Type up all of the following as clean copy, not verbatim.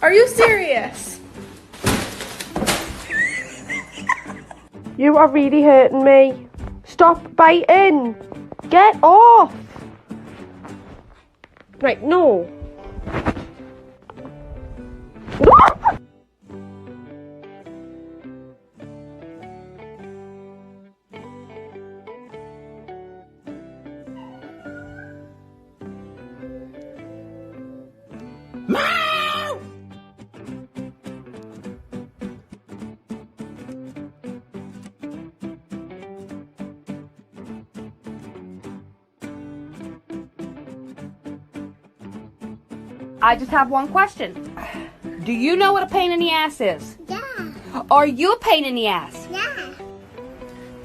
Are you serious? You are really hurting me. Stop biting. Get off. Right, no. I just have one question. Do you know what a pain in the ass is? Yeah. Are you a pain in the ass? Yeah.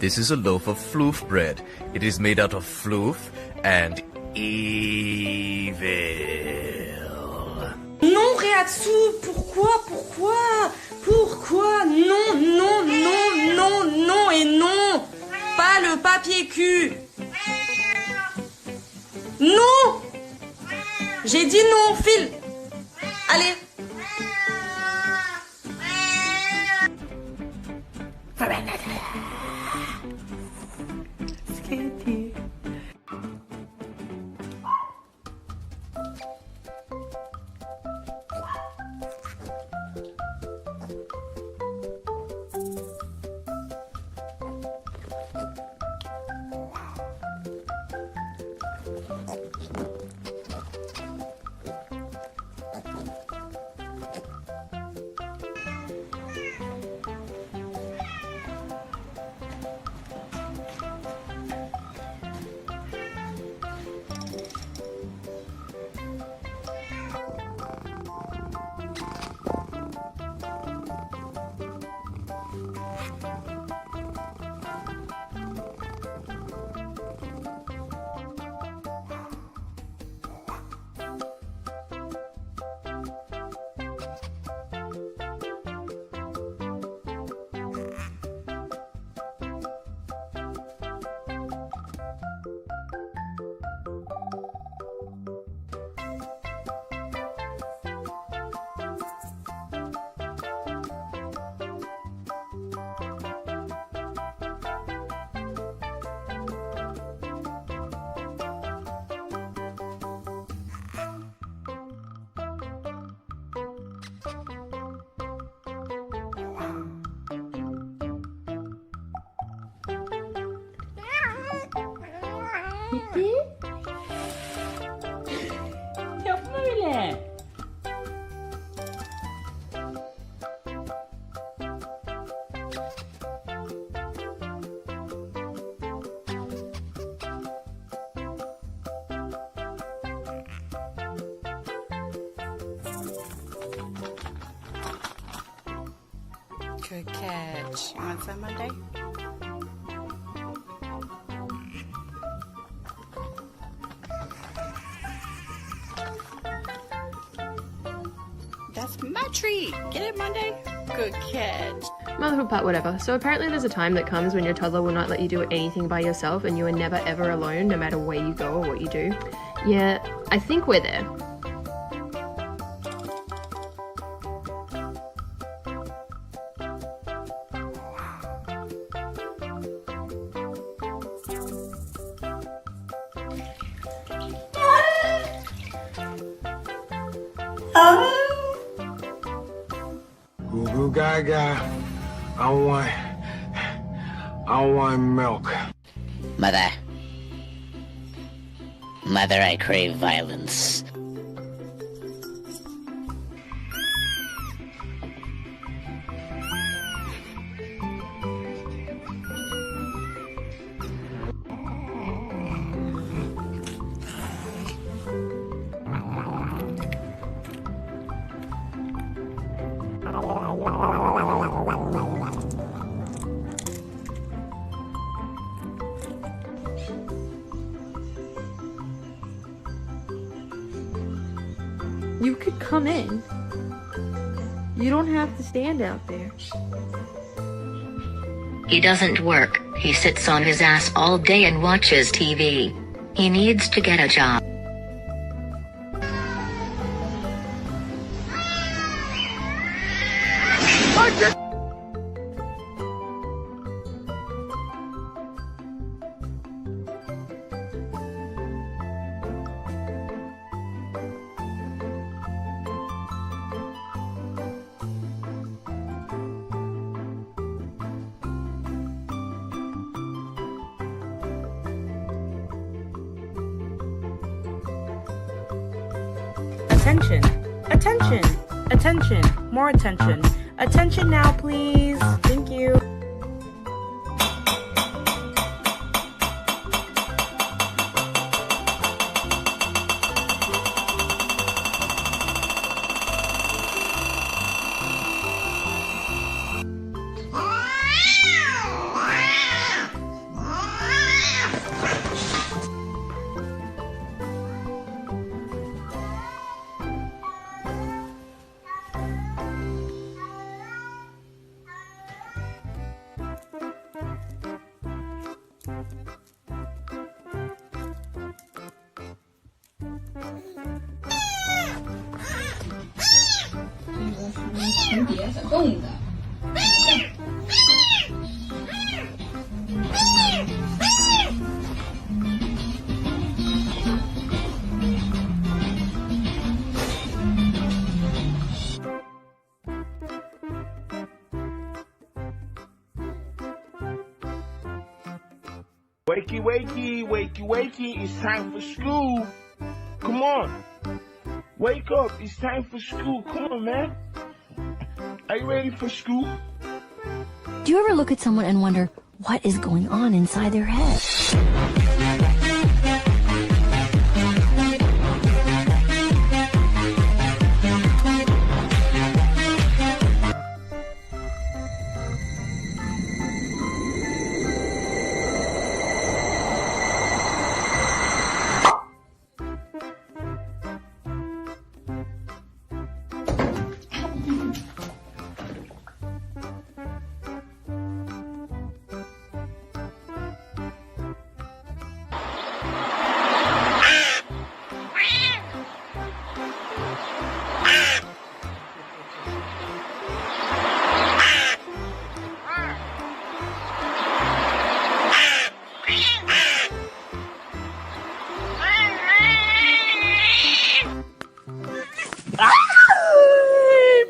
This is a loaf of floof bread. It is made out of floof and evil. Non, Réatsu, pourquoi? Non, et non. Pas le papier cul. Non. J'ai dit non, file. Allez. Bitti. Yapma öyle. Cutecats. You want some Monday? That's my treat. Get it, Monday? Good catch. Motherhood part, whatever. So apparently there's a time that comes when your toddler will not let you do anything by yourself and you are never ever alone no matter where you go or what you do. Yeah, I think we're there. Goo goo gaga. I want milk. Mother, I crave violence. You could come in. You don't have to stand out there. He doesn't work. He sits on his ass all day and watches TV. He needs to get a job. Attention, attention, attention, more attention. Attention now, please. Thank you. Wakey, wakey, wakey, wakey, it's time for school. Come on. Wake up, it's time for school. Come on, man. Are you ready for school? Do you ever look at someone and wonder what is going on inside their head?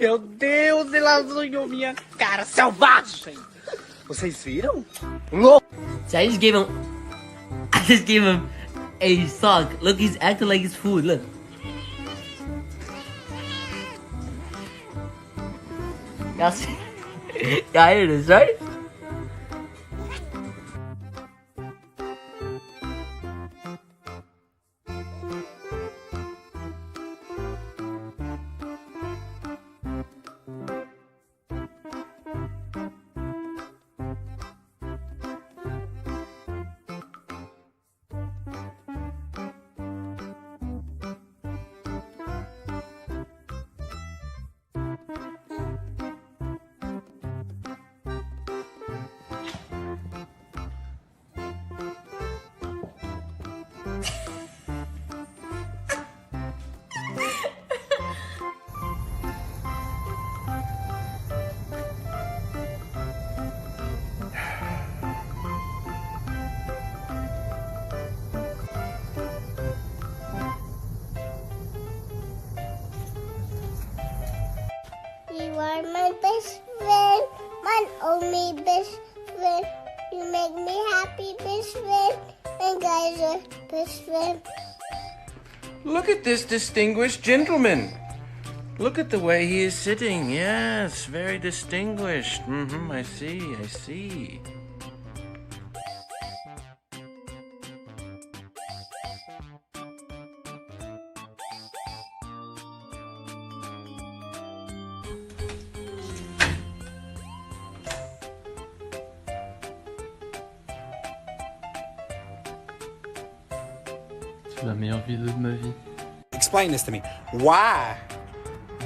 Meu Deus, ela arranhou minha cara selvagem. Vocês viram? Louco. So I just gave him a sock. Look, he's acting like it's food. Look. Y'all see? Y'all hear this, right? You are my best friend, my only best friend. You make me happy, best friend, and guys are best friend. Look at this distinguished gentleman. Look at the way he is sitting. Yes, very distinguished. I see. C'est la meilleure vidéo de ma vie. Explain this to me. Why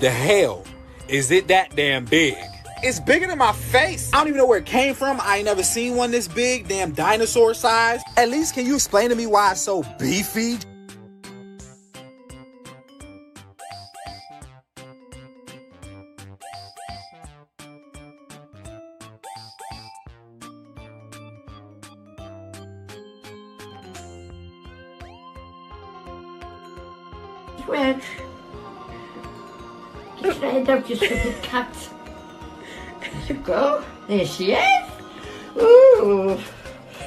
the hell is it that damn big? It's bigger than my face. I don't even know where it came from. I ain't never seen one this big, damn dinosaur size. At least can you explain to me why it's so beefy? Reg. Get your head up, you stupid cat. There you go. There she is. Ooh.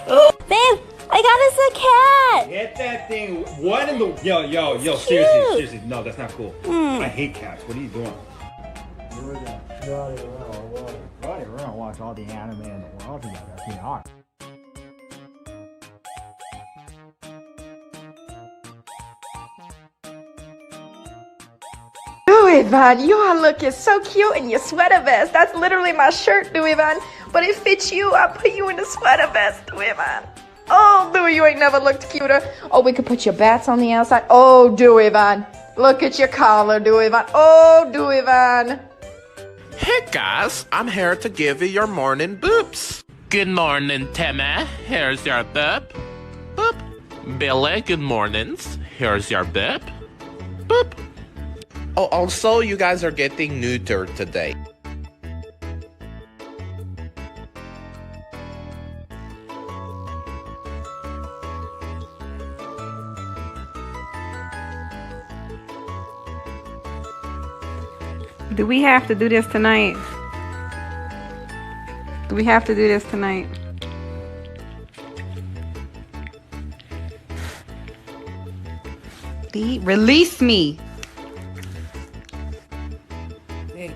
Oh. Babe, I got us a cat. Get that thing. What in the... Yo, It's seriously. No, that's not cool. Mm. I hate cats. What are you doing? Running around, watch all the anime in the world together. I mean, art. Ivan, you are looking so cute in your sweater vest. That's literally my shirt, Ivan. But it fits you. I put you in the sweater vest, Ivan. Oh, Louis, you ain't never looked cuter. Oh, we could put your bats on the outside. Oh, Ivan. Look at your collar, Ivan. Oh, Ivan. Hey guys, I'm here to give you your morning boops. Good morning, Timmy. Here's your boop. Boop. Billy, good mornings. Here's your boop. Boop. Oh, also, you guys are getting neutered today. Do we have to do this tonight? Do we have to do this tonight? Release me. Hey.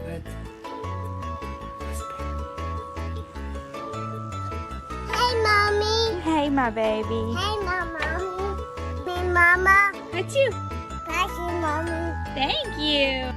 Good. Hey, Mommy. Hey, my baby. Hey, Mommy. Hey, Mama. That's you. Thank you, Mommy. Thank you.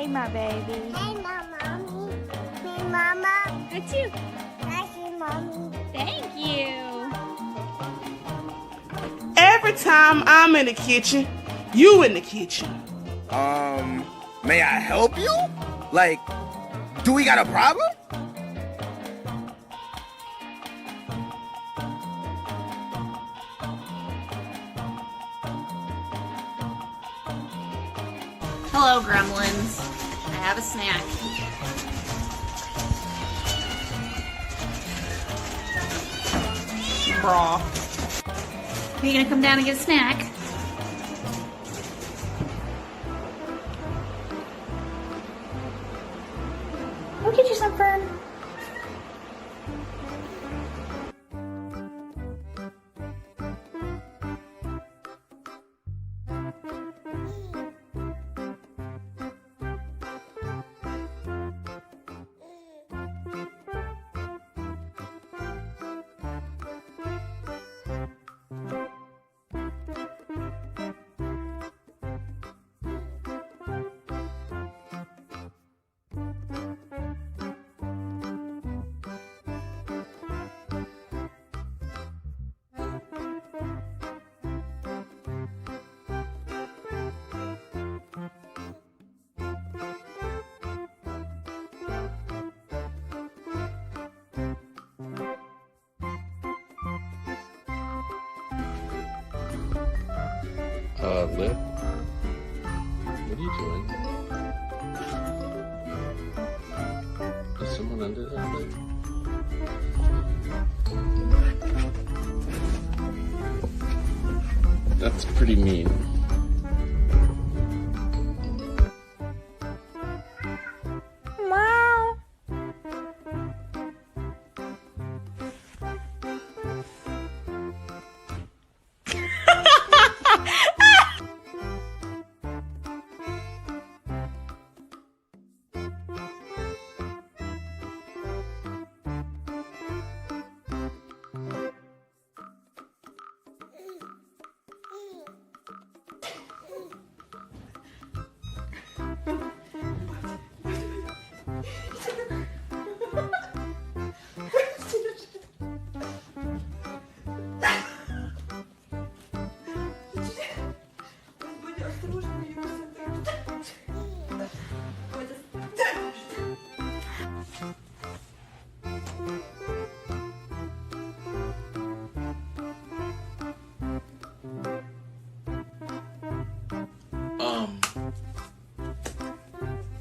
My baby. Hey, Mommy. Hey, Mama. That's you. Thank you, Mommy. Thank you. Every time I'm in the kitchen, you in the kitchen. May I help you? Like, do we got a problem? Hello, gremlins. I have a snack. Bra. Are you gonna come down and get a snack? We'll get you some fern. Lip? What are you doing? Is someone under that lip? That's pretty mean. Meow.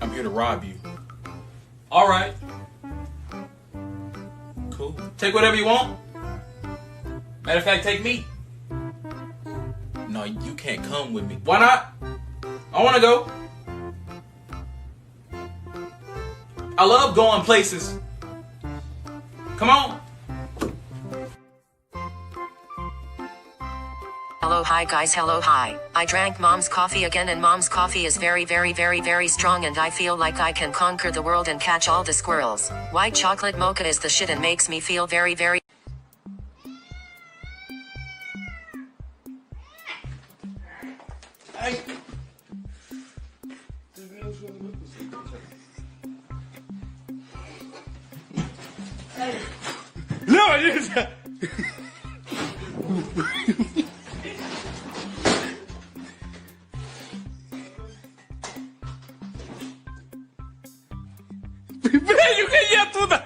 I'm here to rob you. All right. Cool. Take whatever you want. Matter of fact, take me. No, you can't come with me. Why not? I want to go. I love going places. Come on. Hello, hi guys, hello, hi. I drank mom's coffee again and mom's coffee is very, very, very, very strong and I feel like I can conquer the world and catch all the squirrels. White chocolate mocha is the shit and makes me feel very, very... Hey. No, it is. Velho, ganhei tudo!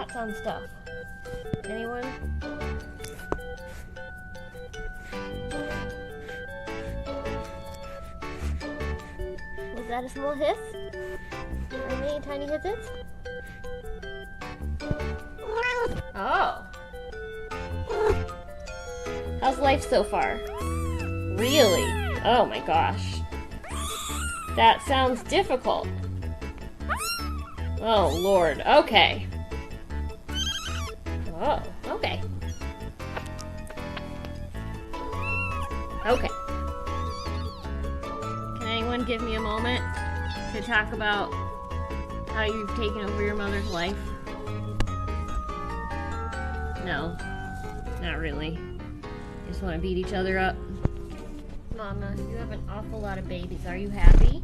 thoughts on stuff? Anyone? Was that a small hiss? Are many tiny hisses? Oh. How's life so far? Really? Oh my gosh. That sounds difficult. Oh Lord, okay. Oh, okay. Okay. Can anyone give me a moment to talk about how you've taken over your mother's life? No, not really. Just want to beat each other up. Mama, you have an awful lot of babies. Are you happy?